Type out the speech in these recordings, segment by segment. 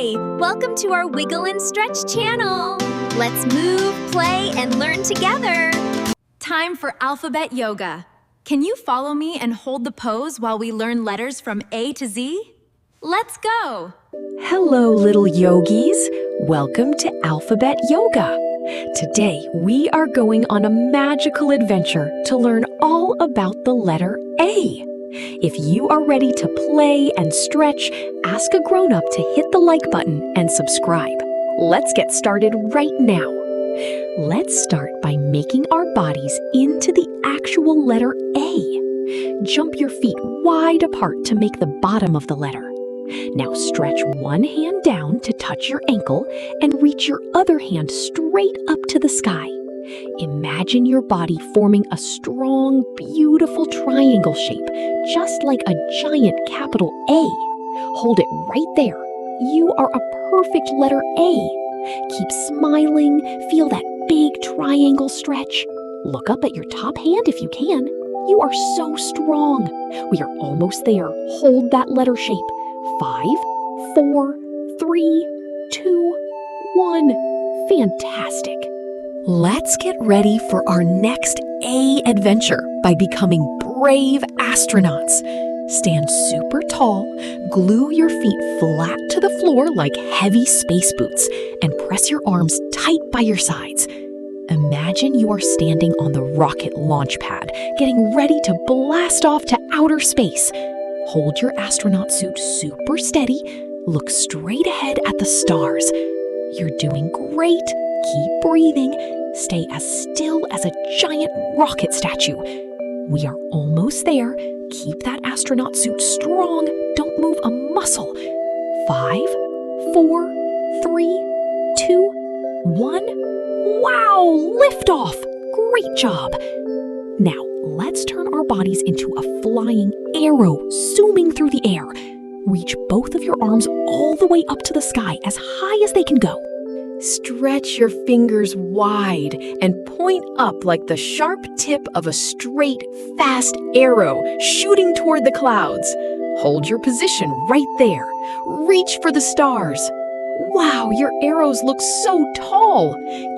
Hi! Welcome to our Wiggle and Stretch channel. Let's move, play, and learn together. Time for alphabet yoga. Can you follow me and hold the pose while we learn letters from A to Z? Let's go! Hello, little yogis. Welcome to Alphabet Yoga. Today, we are going on a magical adventure to learn all about the letter A. If you are ready to play and stretch, ask a grown-up to hit the like button and subscribe. Let's get started right now. Let's start by making our bodies into the actual letter A. Jump your feet wide apart to make the bottom of the letter. Now stretch one hand down to touch your ankle and reach your other hand straight up to the sky. Imagine your body forming a strong, beautiful triangle shape, just like a giant capital A. Hold it right there. You are a perfect letter A. Keep smiling. Feel that big triangle stretch. Look up at your top hand if you can. You are so strong. We are almost there. Hold that letter shape. 5, 4, 3, 2, 1. Fantastic. Let's get ready for our next A adventure by becoming brave astronauts. Stand super tall, glue your feet flat to the floor like heavy space boots, and press your arms tight by your sides. Imagine you are standing on the rocket launch pad, getting ready to blast off to outer space. Hold your astronaut suit super steady. Look straight ahead at the stars. You're doing great. Keep breathing. Stay as still as a giant rocket statue. We are almost there. Keep that astronaut suit strong. Don't move a muscle. 5, 4, 3, 2, 1. Wow! Liftoff! Great job! Now, let's turn our bodies into a flying arrow zooming through the air. Reach both of your arms all the way up to the sky as high as they can go. Stretch your fingers wide and point up like the sharp tip of a straight, fast arrow shooting toward the clouds. Hold your position right there. Reach for the stars. Wow, your arrows look so tall.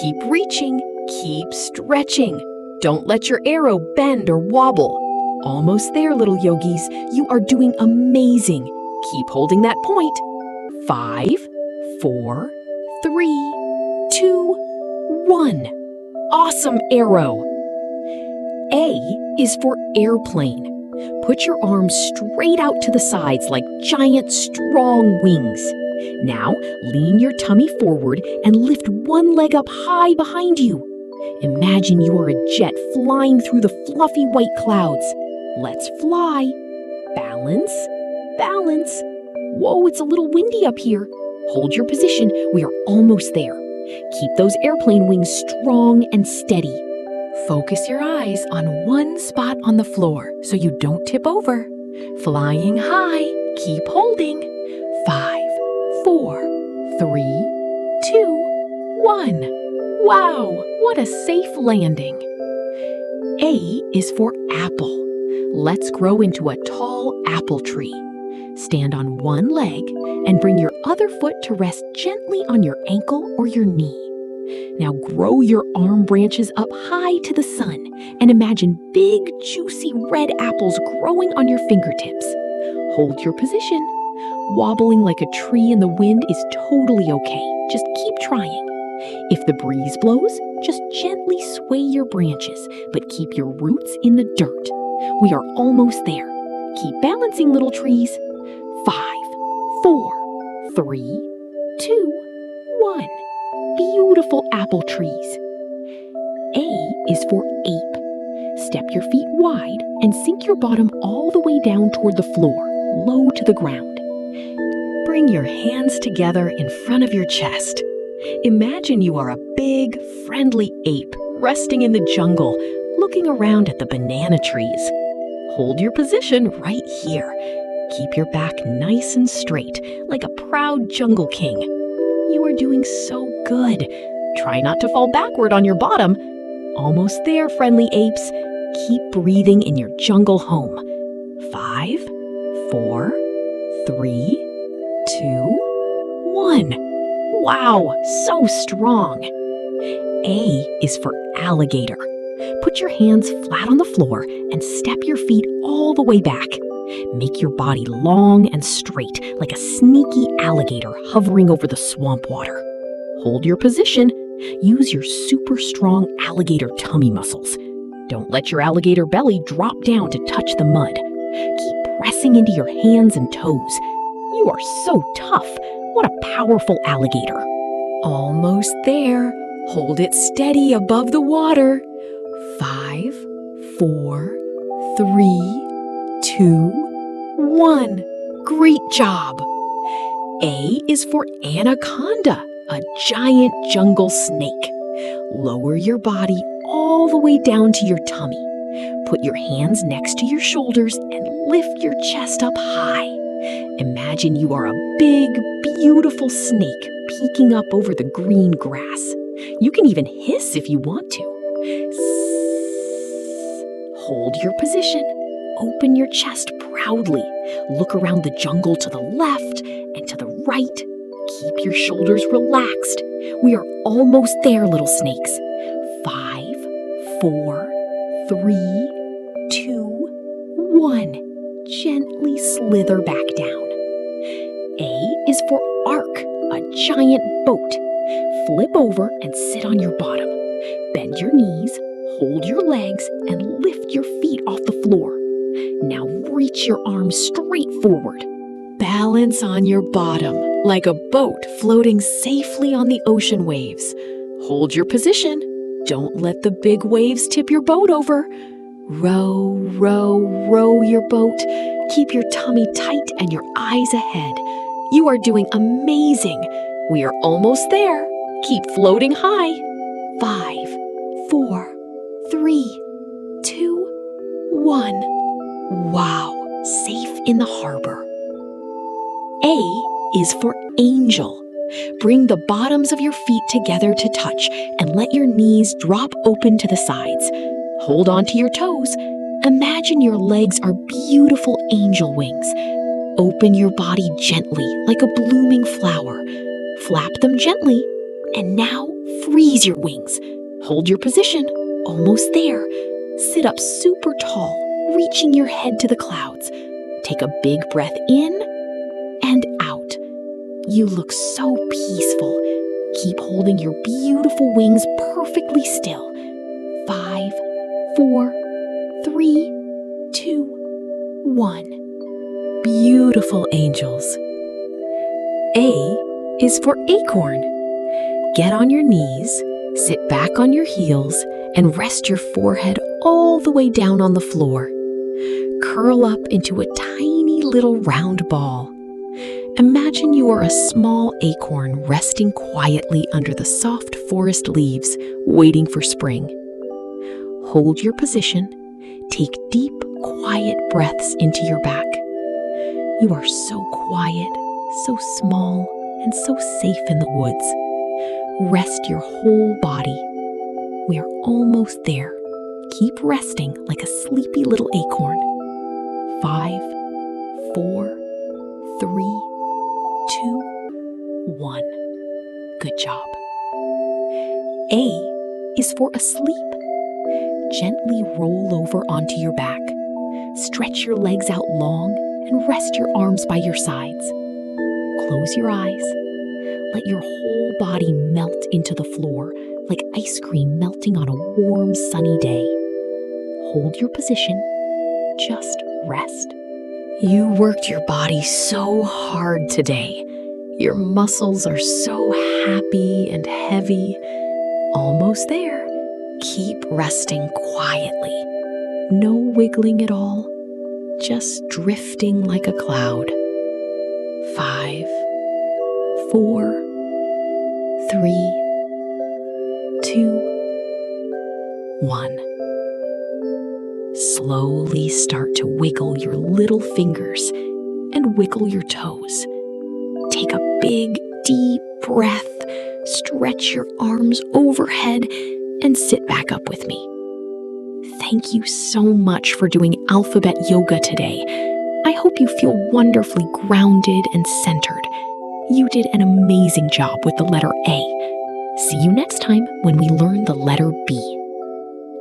Keep reaching, keep stretching. Don't let your arrow bend or wobble. Almost there, little yogis. You are doing amazing. Keep holding that point. 5, 4, 3, 2, 1. Awesome arrow. A is for airplane. Put your arms straight out to the sides like giant, strong wings. Now, lean your tummy forward and lift one leg up high behind you. Imagine you are a jet flying through the fluffy white clouds. Let's fly. Balance, balance. Whoa, it's a little windy up here. Hold your position. We are almost there. Keep those airplane wings strong and steady. Focus your eyes on one spot on the floor so you don't tip over. Flying high. Keep holding. 5, 4, 3, 2, 1. Wow, what a safe landing. A is for apple. Let's grow into a tall apple tree. Stand on one leg and bring your other foot to rest gently on your ankle or your knee. Now grow your arm branches up high to the sun and imagine big, juicy red apples growing on your fingertips. Hold your position. Wobbling like a tree in the wind is totally okay. Just keep trying. If the breeze blows, just gently sway your branches, but keep your roots in the dirt. We are almost there. Keep balancing, little trees. 5, 4, 3, 2, 1. Beautiful apple trees. A is for ape. Step your feet wide and sink your bottom all the way down toward the floor, low to the ground. Bring your hands together in front of your chest. Imagine you are a big, friendly ape resting in the jungle, looking around at the banana trees. Hold your position right here. Keep your back nice and straight, like a proud jungle king. You are doing so good. Try not to fall backward on your bottom. Almost there, friendly apes. Keep breathing in your jungle home. 5, 4, 3, 2, 1. Wow, so strong. A is for alligator. Put your hands flat on the floor and step your feet all the way back. Make your body long and straight like a sneaky alligator hovering over the swamp water. Hold your position. Use your super strong alligator tummy muscles. Don't let your alligator belly drop down to touch the mud. Keep pressing into your hands and toes. You are so tough. What a powerful alligator. Almost there. Hold it steady above the water. 5, 4, 3, 2, 1. Great job. A is for anaconda, a giant jungle snake. Lower your body all the way down to your tummy. Put your hands next to your shoulders and lift your chest up high. Imagine you are a big, beautiful snake peeking up over the green grass. You can even hiss if you want to. Hold your position. Open your chest proudly. Look around the jungle to the left and to the right. Keep your shoulders relaxed. We are almost there, little snakes. 5, 4, 3, 2, 1. Gently slither back down. A is for ark, a giant boat. Flip over and sit on your bottom. Bend your knees, hold your legs, and lift your feet off the floor. Now reach your arms straight forward. Balance on your bottom like a boat floating safely on the ocean waves. Hold your position. Don't let the big waves tip your boat over. Row, row, row your boat. Keep your tummy tight and your eyes ahead. You are doing amazing. We are almost there. Keep floating high. 5, 4, 3, 2, 1. Wow, safe in the harbor. A is for angel. Bring the bottoms of your feet together to touch and let your knees drop open to the sides. Hold on to your toes. Imagine your legs are beautiful angel wings. Open your body gently like a blooming flower. Flap them gently, and now freeze your wings. Hold your position. Almost there. Sit up super tall, reaching your head to the clouds. Take a big breath in and out. You look so peaceful. Keep holding your beautiful wings perfectly still. 5, 4, 3, 2, 1. Beautiful angels. A is for acorn. Get on your knees, sit back on your heels, and rest your forehead all the way down on the floor. Curl up into a tiny little round ball. Imagine you are a small acorn resting quietly under the soft forest leaves, waiting for spring. Hold your position. Take deep, quiet breaths into your back. You are so quiet, so small, and so safe in the woods. Rest your whole body. We are almost there. Keep resting like a sleepy little acorn. 5, 4, 3, 2, 1. Good job. A is for asleep. Gently roll over onto your back. Stretch your legs out long and rest your arms by your sides. Close your eyes. Let your whole body melt into the floor like ice cream melting on a warm, sunny day. Hold your position. Just rest. You worked your body so hard today. Your muscles are so happy and heavy. Almost there. Keep resting quietly. No wiggling at all. Just drifting like a cloud. 5, 4, 3, 2, 1. Slowly start to wiggle your little fingers and wiggle your toes. Take a big, deep breath. Stretch your arms overhead and sit back up with me. Thank you so much for doing alphabet yoga today. I hope you feel wonderfully grounded and centered. You did an amazing job with the letter A. See you next time when we learn the letter B.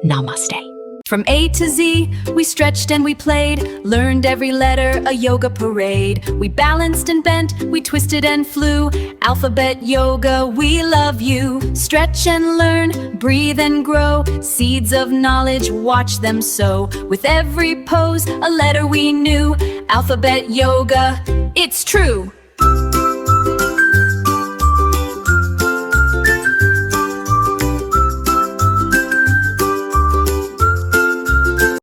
Namaste. From A to Z, we stretched and we played, learned every letter, a yoga parade. We balanced and bent, we twisted and flew. Alphabet yoga, we love you. Stretch and learn, breathe and grow. Seeds of knowledge, watch them sow. With every pose, a letter we knew. Alphabet yoga, it's true.